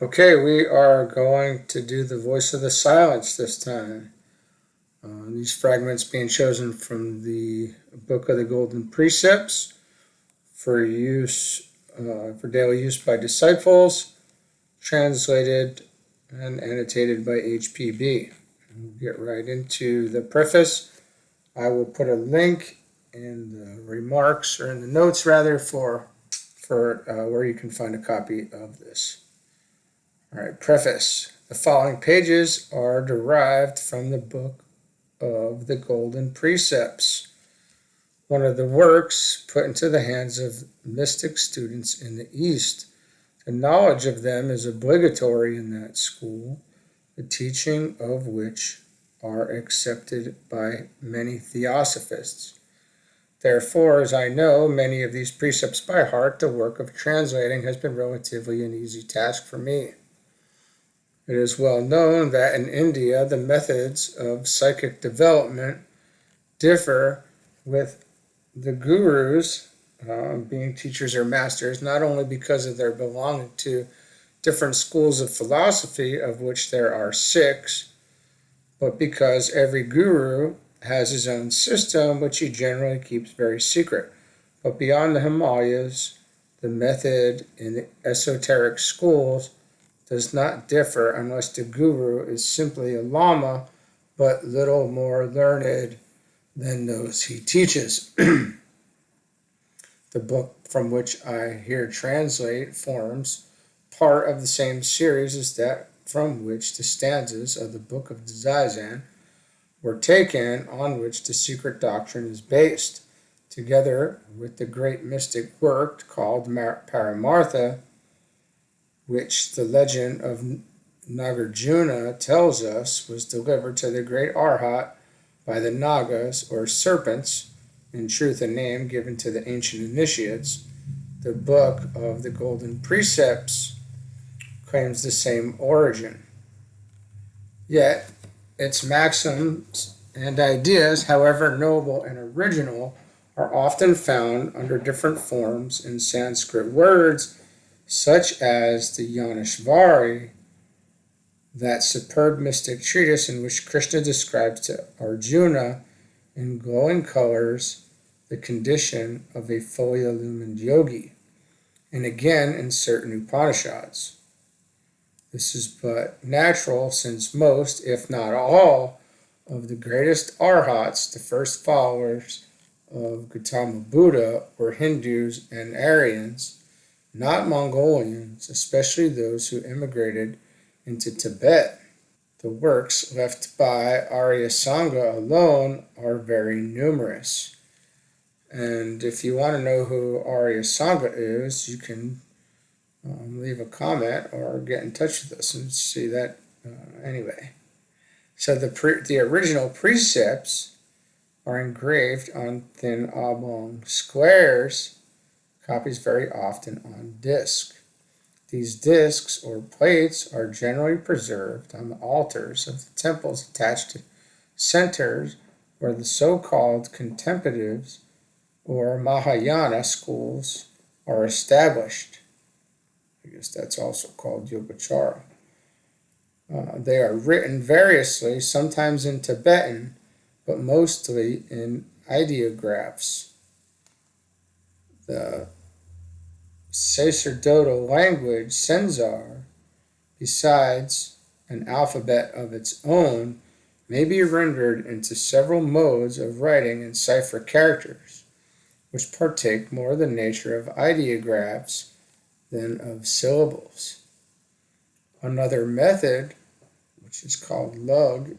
Okay, we are going to do the voice of the silence this time. These fragments being chosen from the Book of the Golden Precepts for use, for daily use by disciples, translated and annotated by H.P.B. We'll get right into the preface. I will put a link in the remarks, or in the notes rather, for where you can find a copy of this. All right, preface. The following pages are derived from the Book of the Golden Precepts, one of the works put into the hands of mystic students in the East. The knowledge of them is obligatory in that school, the teaching of which are accepted by many Theosophists. Therefore, as I know many of these precepts by heart, the work of translating has been relatively an easy task for me. It is well known that in India, the methods of psychic development differ, with the gurus being teachers or masters, not only because of their belonging to different schools of philosophy, of which there are 6, but because every guru has his own system, which he generally keeps very secret. But beyond the Himalayas, the method in the esoteric schools does not differ unless the guru is simply a lama, but little more learned than those he teaches. The book from which I here translate forms part of the same series as that from which the stanzas of the Book of Zazen were taken, on which the secret doctrine is based, together with the great mystic work called Paramartha, which the legend of Nagarjuna tells us was delivered to the great Arhat by the Nagas, or serpents, in truth a name given to the ancient initiates. The Book of the Golden Precepts claims the same origin. Yet, its maxims and ideas, however noble and original, are often found under different forms in Sanskrit words, such as the Yaneshvari, that superb mystic treatise in which Krishna describes to Arjuna in glowing colors the condition of a fully illumined yogi, and again in certain Upanishads. This is but natural, since most, if not all, of the greatest arhats, the first followers of Gautama Buddha, were Hindus and Aryans, not Mongolians, especially those who immigrated into Tibet. The works left by Arya Sangha alone are very numerous. And if you want to know who Arya Sangha is, you can leave a comment or get in touch with us and see that anyway. So the original precepts are engraved on thin oblong squares, copies very often on disc. These discs or plates are generally preserved on the altars of the temples attached to centers where the so-called contemplatives or Mahayana schools are established. I guess that's also called Yogacara. They are written variously, sometimes in Tibetan, but mostly in ideographs. The sacerdotal language, Senzar, besides an alphabet of its own, may be rendered into several modes of writing in cipher characters, which partake more of the nature of ideographs than of syllables. Another method, which is called lug,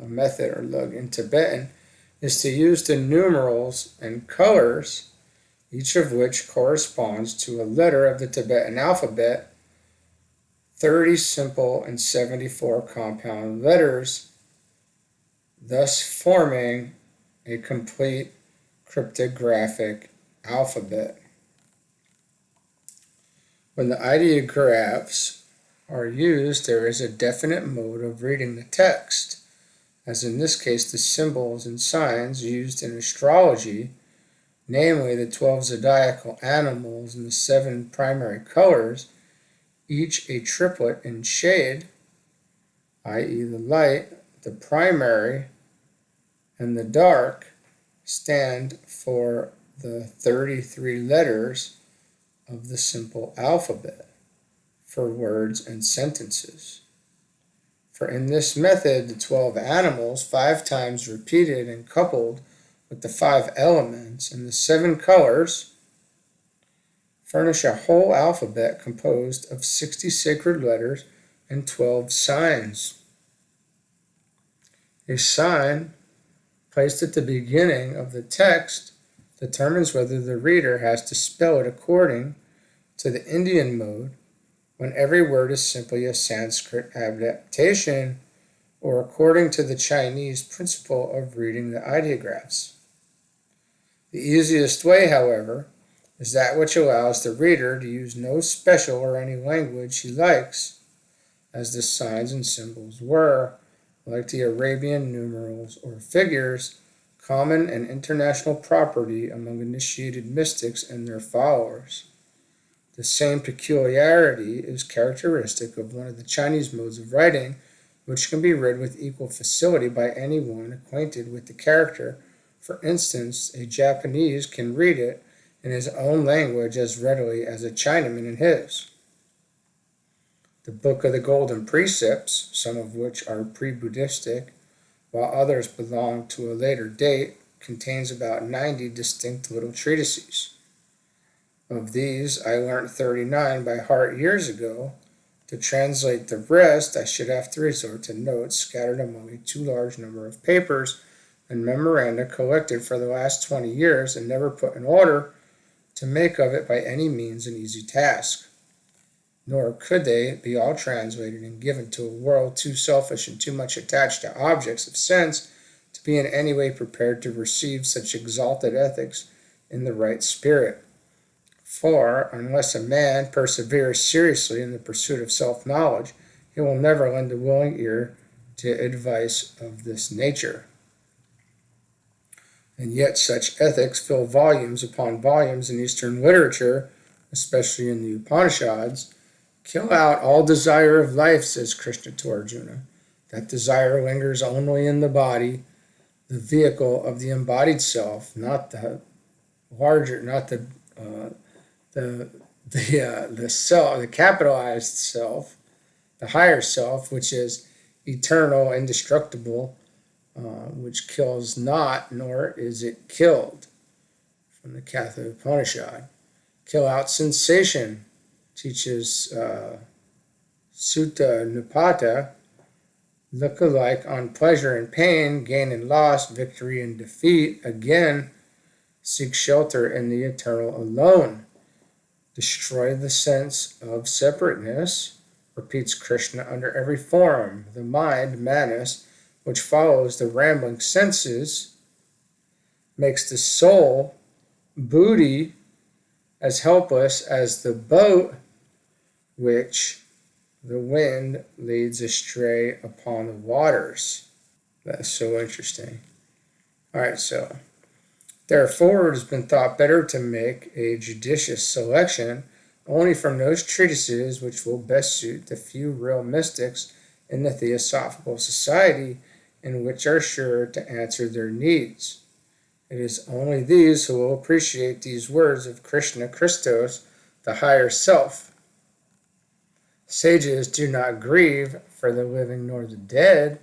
a method or lug in Tibetan, is to use the numerals and colors, each of which corresponds to a letter of the Tibetan alphabet, 30 simple and 74 compound letters, thus forming a complete cryptographic alphabet. When the ideographs are used, there is a definite mode of reading the text, as in this case the symbols and signs used in astrology, namely the 12 zodiacal animals and the 7 primary colors, each a triplet in shade, i.e. the light, the primary, and the dark, stand for the 33 letters of the simple alphabet for words and sentences. For in this method, the 12 animals, 5 times repeated and coupled with the 5 elements and the 7 colors, furnish a whole alphabet composed of 60 sacred letters and 12 signs. A sign placed at the beginning of the text determines whether the reader has to spell it according to the Indian mode, when every word is simply a Sanskrit adaptation, or according to the Chinese principle of reading the ideographs. The easiest way, however, is that which allows the reader to use no special or any language he likes, as the signs and symbols were, like the Arabian numerals or figures, common and international property among initiated mystics and their followers. The same peculiarity is characteristic of one of the Chinese modes of writing, which can be read with equal facility by anyone acquainted with the character. For instance, a Japanese can read it in his own language as readily as a Chinaman in his. The Book of the Golden Precepts, some of which are pre-Buddhistic, while others belong to a later date, contains about 90 distinct little treatises. Of these, I learned 39 by heart years ago. To translate the rest, I should have to resort to notes scattered among a too large number of papers and memoranda collected for the last 20 years and never put in order, to make of it by any means an easy task. Nor could they be all translated and given to a world too selfish and too much attached to objects of sense to be in any way prepared to receive such exalted ethics in the right spirit. For, unless a man perseveres seriously in the pursuit of self-knowledge, he will never lend a willing ear to advice of this nature. And yet such ethics fill volumes upon volumes in Eastern literature, especially in the Upanishads. Kill out all desire of life, says Krishna to Arjuna. That desire lingers only in the body, the vehicle of the embodied self, not the larger, not the self, the capitalized self, the higher self, which is eternal, indestructible, which kills not, nor is it killed, from the Katha Upanishad. Kill out sensation, teaches Sutta Nipata. Look alike on pleasure and pain, gain and loss, victory and defeat. Again, seek shelter in the eternal alone. Destroy the sense of separateness, repeats Krishna under every form. The mind, manas, which follows the rambling senses, makes the soul, buddhi, as helpless as the boat which the wind leads astray upon the waters. That's so interesting. All right, so therefore, it has been thought better to make a judicious selection only from those treatises which will best suit the few real mystics in the Theosophical Society and which are sure to answer their needs. It is only these who will appreciate these words of Krishna Christos, the higher self. Sages do not grieve for the living nor the dead.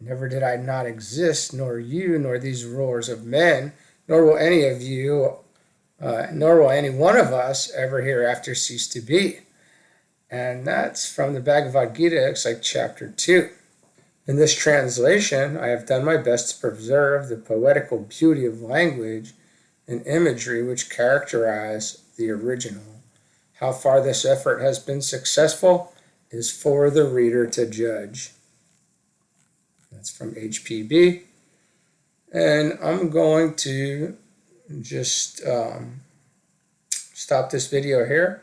Never did I not exist, nor you, nor these rulers of men, nor will any of you, nor will any one of us ever hereafter cease to be. And that's from the Bhagavad Gita, it's like chapter 2. In this translation, I have done my best to preserve the poetical beauty of language and imagery which characterize the original. How far this effort has been successful is for the reader to judge. That's from H.P.B. And I'm going to just stop this video here,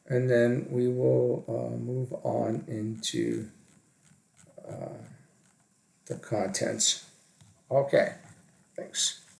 and then we will move on into the contents. Okay, thanks.